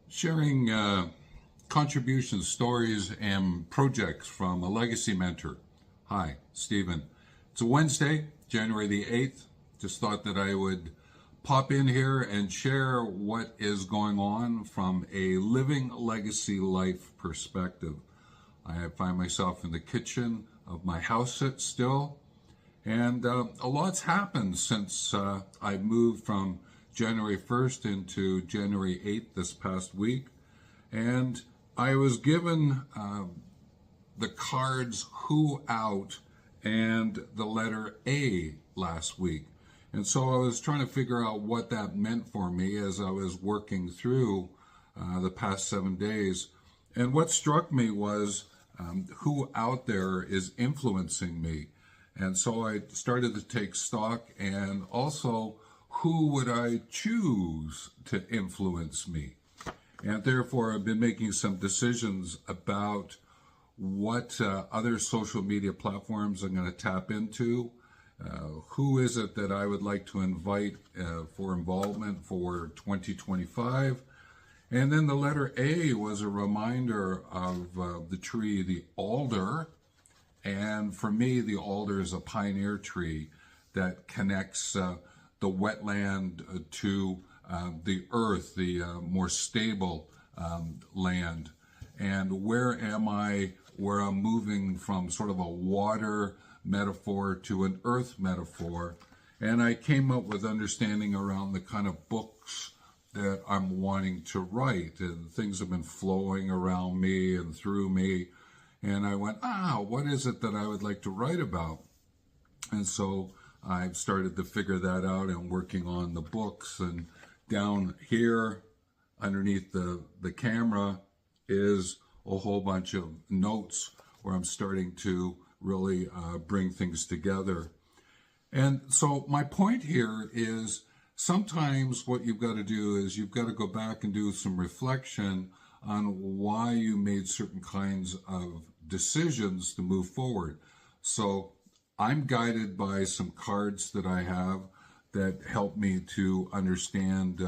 sharing contributions, stories, and projects from a legacy mentor. Hi, Stephen. It's a Wednesday, January the 8th. Just thought that I would pop in here and share what is going on from a living legacy life perspective. I find myself in the kitchen of my house still, and a lot's happened since I moved from January 1st into January 8th this past week. And I was given the cards Who Out and the letter A last week. And so I was trying to figure out what that meant for me as I was working through the past 7 days. And what struck me was who out there is influencing me. And so I started to take stock, and also who would I choose to influence me? And therefore I've been making some decisions about what other social media platforms I'm going to tap into. Who is it that I would like to invite for involvement for 2025? And then the letter A was a reminder of the tree, the alder. And for me, the alder is a pioneer tree that connects the wetland to the earth, the more stable land. And where am I, where I'm moving from sort of a water metaphor to an earth metaphor. And I came up with understanding around the kind of books that I'm wanting to write. And things have been flowing around me and through me. And I went, what is it that I would like to write about? And so I've started to figure that out and working on the books. And down here underneath the camera is a whole bunch of notes where I'm starting to really bring things together. And so my point here is sometimes what you've got to do is you've got to go back and do some reflection on why you made certain kinds of decisions to move forward. So I'm guided by some cards that I have that help me to understand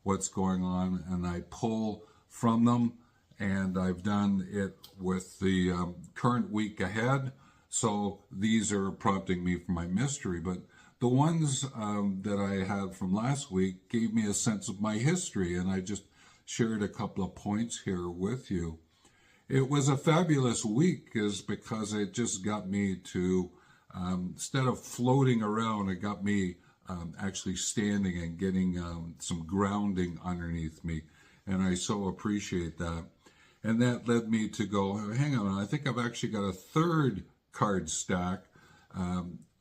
what's going on, and I pull from them, and I've done it with the current week ahead. So these are prompting me for my mystery, but the ones that I had from last week gave me a sense of my history, and I just shared a couple of points here with you. It was a fabulous week is because it just got me to, instead of floating around, it got me actually standing and getting some grounding underneath me. And I so appreciate that. And that led me to go, hang on, I think I've actually got a third card stack,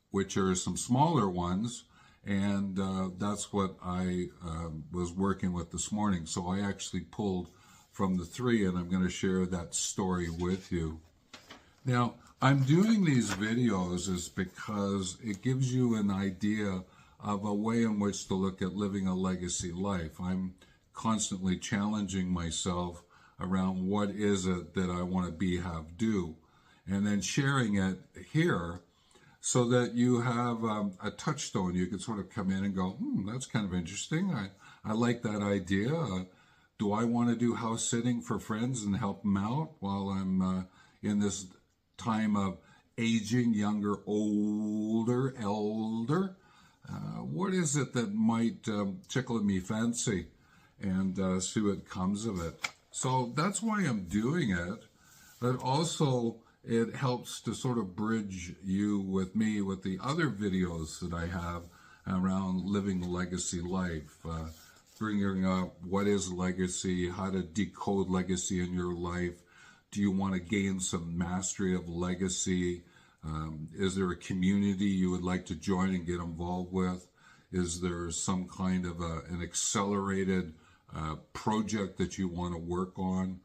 which are some smaller ones. And that's what I was working with this morning. So I actually pulled from the three, and I'm going to share that story with you. Now, I'm doing these videos is because it gives you an idea of a way in which to look at living a legacy life. I'm constantly challenging myself around what is it that I want to be, have, do, and then sharing it here so that you have a touchstone. You can sort of come in and go, that's kind of interesting. I like that idea. Do I want to do house sitting for friends and help them out while I'm in this time of aging, younger, older, elder? What is it that might tickle me fancy, and see what comes of it? So that's why I'm doing it, but also it helps to sort of bridge you with me with the other videos that I have around living legacy life, bringing up what is legacy, how to decode legacy in your life. Do you want to gain some mastery of legacy? Is there a community you would like to join and get involved with? Is there some kind of an accelerated project that you want to work on?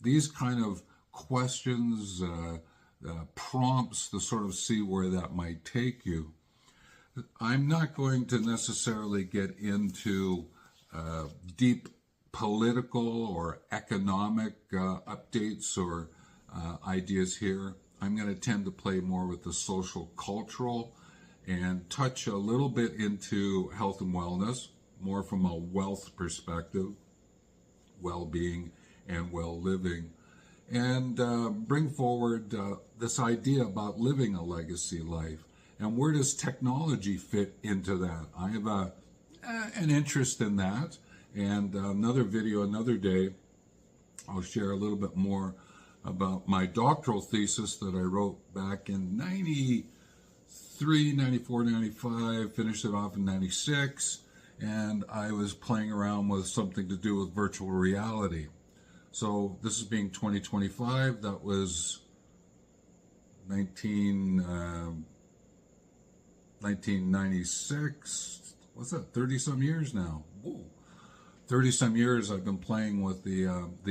These kind of questions, prompts to sort of see where that might take you. I'm not going to necessarily get into deep political or economic updates or ideas here. I'm going to tend to play more with the social, cultural, and touch a little bit into health and wellness, more from a wealth perspective. well-being and well-living, and bring forward this idea about living a legacy life. And where does technology fit into that? I have an interest in that, and another video, another day, I'll share a little bit more about my doctoral thesis that I wrote back in 93, 94, 95, finished it off in 96, and I was playing around with something to do with virtual reality. So this is being 2025, that was 1996, what's that, 30-some years now. Whoa. 30-some years I've been playing with the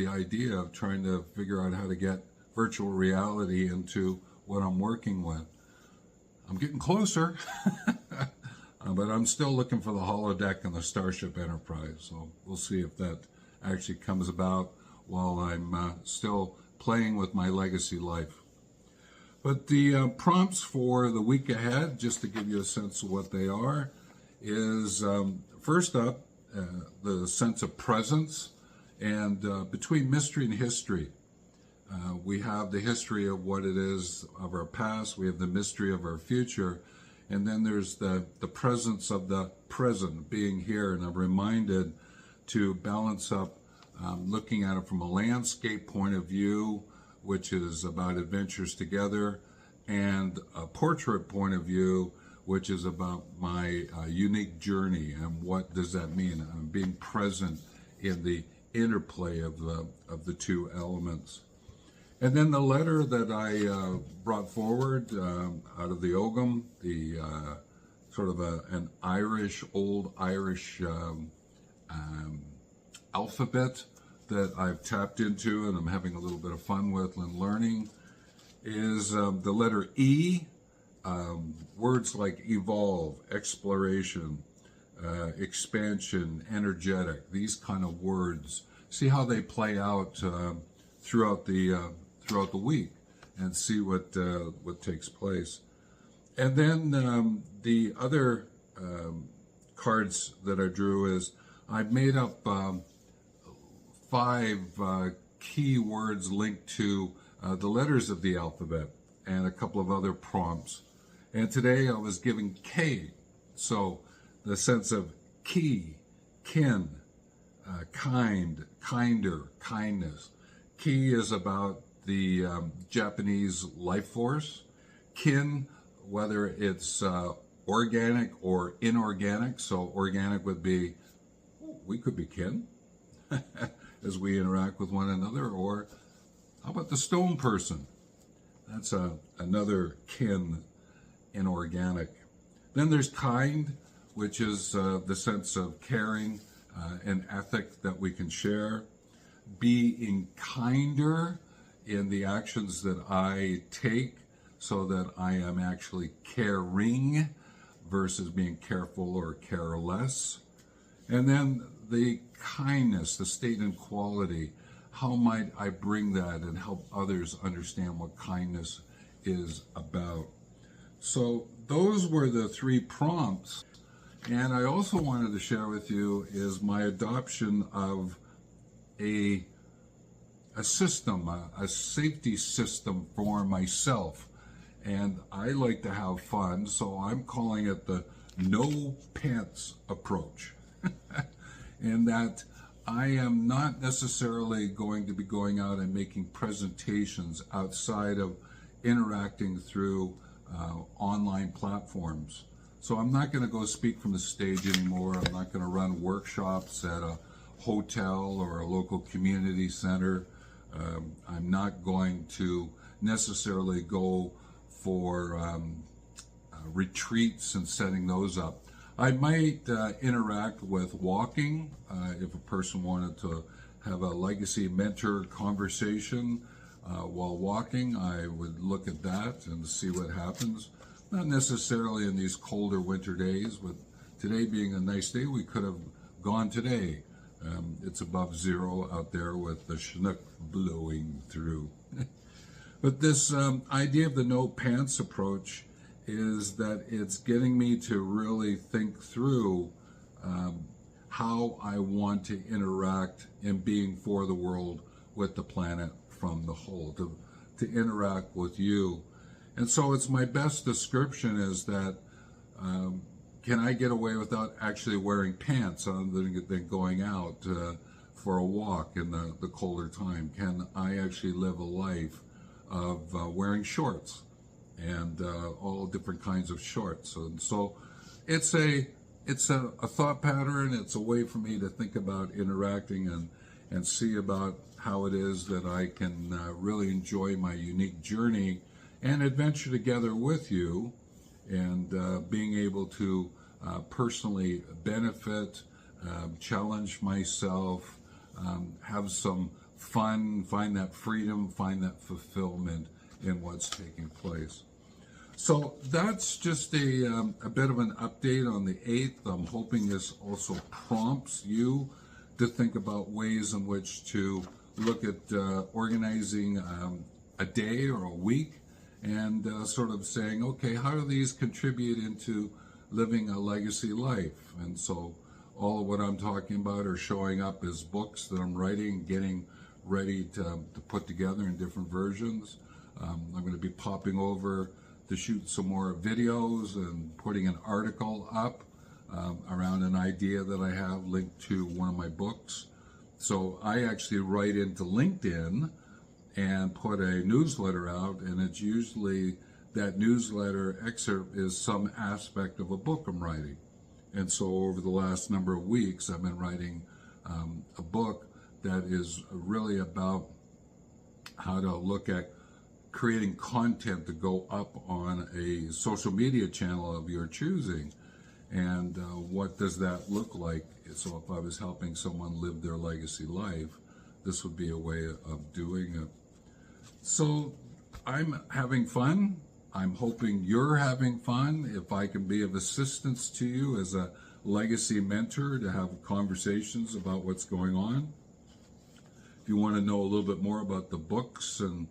idea of trying to figure out how to get virtual reality into what I'm working with. I'm getting closer, but I'm still looking for the holodeck and the Starship Enterprise, so we'll see if that actually comes about while I'm still playing with my legacy life. But the prompts for the week ahead, just to give you a sense of what they are, is first up, the sense of presence, and between mystery and history. We have the history of what it is of our past, we have the mystery of our future, and then there's the presence of the present, being here. And I'm reminded to balance up looking at it from a landscape point of view, which is about adventures together, and a portrait point of view, which is about my unique journey. And what does that mean? I'm being present in the interplay of the two elements. And then the letter that I brought forward out of the Ogham, the sort of an Irish, old Irish alphabet that I've tapped into and I'm having a little bit of fun with and learning, is the letter E. Words like evolve, exploration, expansion, energetic, these kind of words. See how they play out throughout the week, and see what takes place. And then the other cards that I drew is I've made up 5 key words linked to the letters of the alphabet and a couple of other prompts. And today I was given K, so the sense of ki, kin, kind, kinder, kindness. Ki is about the Japanese life force. Kin, whether it's organic or inorganic, so organic would be, we could be kin as we interact with one another, or how about the stone person? That's another kin, inorganic. Then there's kind, which is the sense of caring, an ethic that we can share. Being kinder in the actions that I take, so that I am actually caring versus being careful or careless. And then the kindness, the state and quality, how might I bring that and help others understand what kindness is about? So those were the 3 prompts. And I also wanted to share with you is my adoption of a system, a safety system for myself. And I like to have fun, so I'm calling it the no pants approach. In that I am not necessarily going to be going out and making presentations outside of interacting through online platforms. So I'm not going to go speak from the stage anymore. I'm not going to run workshops at a hotel or a local community center. I'm not going to necessarily go for retreats and setting those up. I might interact with walking if a person wanted to have a legacy mentor conversation while walking. I would look at that and see what happens. Not necessarily in these colder winter days, but today being a nice day, we could have gone today. It's above 0 out there with the Chinook blowing through. But this idea of the no pants approach is that it's getting me to really think through how I want to interact in being for the world with the planet from the whole, to interact with you. And so it's my best description is that can I get away without actually wearing pants other than going out for a walk in the colder time? Can I actually live a life of wearing shorts and all different kinds of shorts? And so it's a thought pattern. It's a way for me to think about interacting and see about how it is that I can really enjoy my unique journey and adventure together with you, and being able to personally benefit, challenge myself, have some fun, find that freedom, find that fulfillment in what's taking place. So that's just a bit of an update on the 8th. I'm hoping this also prompts you to think about ways in which to look at organizing a day or a week and sort of saying, okay, how do these contribute into living a legacy life? And so all of what I'm talking about are showing up as books that I'm writing, getting ready to put together in different versions. I'm going to be popping over to shoot some more videos and putting an article up around an idea that I have linked to one of my books. So I actually write into LinkedIn and put a newsletter out, and it's usually that newsletter excerpt is some aspect of a book I'm writing. And so over the last number of weeks, I've been writing a book that is really about how to look at creating content to go up on a social media channel of your choosing. And what does that look like? So if I was helping someone live their legacy life, this would be a way of doing it. So I'm having fun. I'm hoping you're having fun. If I can be of assistance to you as a legacy mentor to have conversations about what's going on. If you want to know a little bit more about the books, and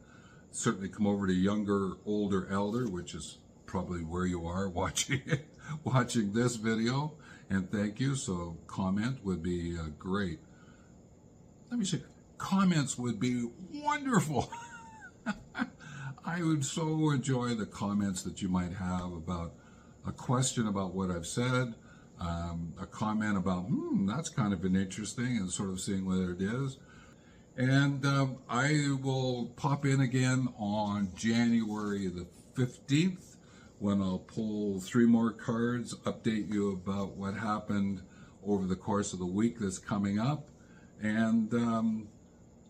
certainly come over to Younger, Older, Elder, which is probably where you are watching it, watching this video. And thank you. So comment would be great. Let me say, comments would be wonderful. I would so enjoy the comments that you might have about a question about what I've said, a comment about, that's kind of an interesting, and sort of seeing whether it is. And I will pop in again on January the 15th when I'll pull 3 more cards, update you about what happened over the course of the week that's coming up, and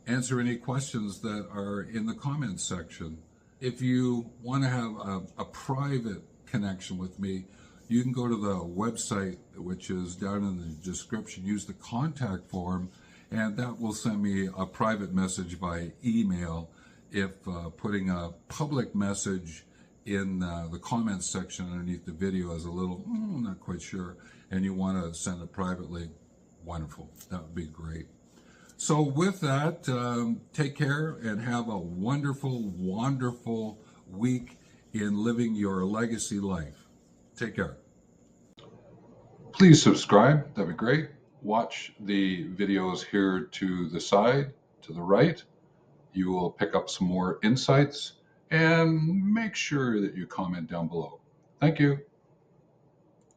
answer any questions that are in the comments section. If you want to have a private connection with me, you can go to the website, which is down in the description. Use the contact form, and that will send me a private message by email. If putting a public message in the comments section underneath the video is a little, not quite sure, and you want to send it privately, wonderful. That would be great. So with that, take care and have a wonderful, wonderful week in living your legacy life. Take care. Please subscribe. That'd be great. Watch the videos here to the side, to the right. You will pick up some more insights, and make sure that you comment down below. Thank you.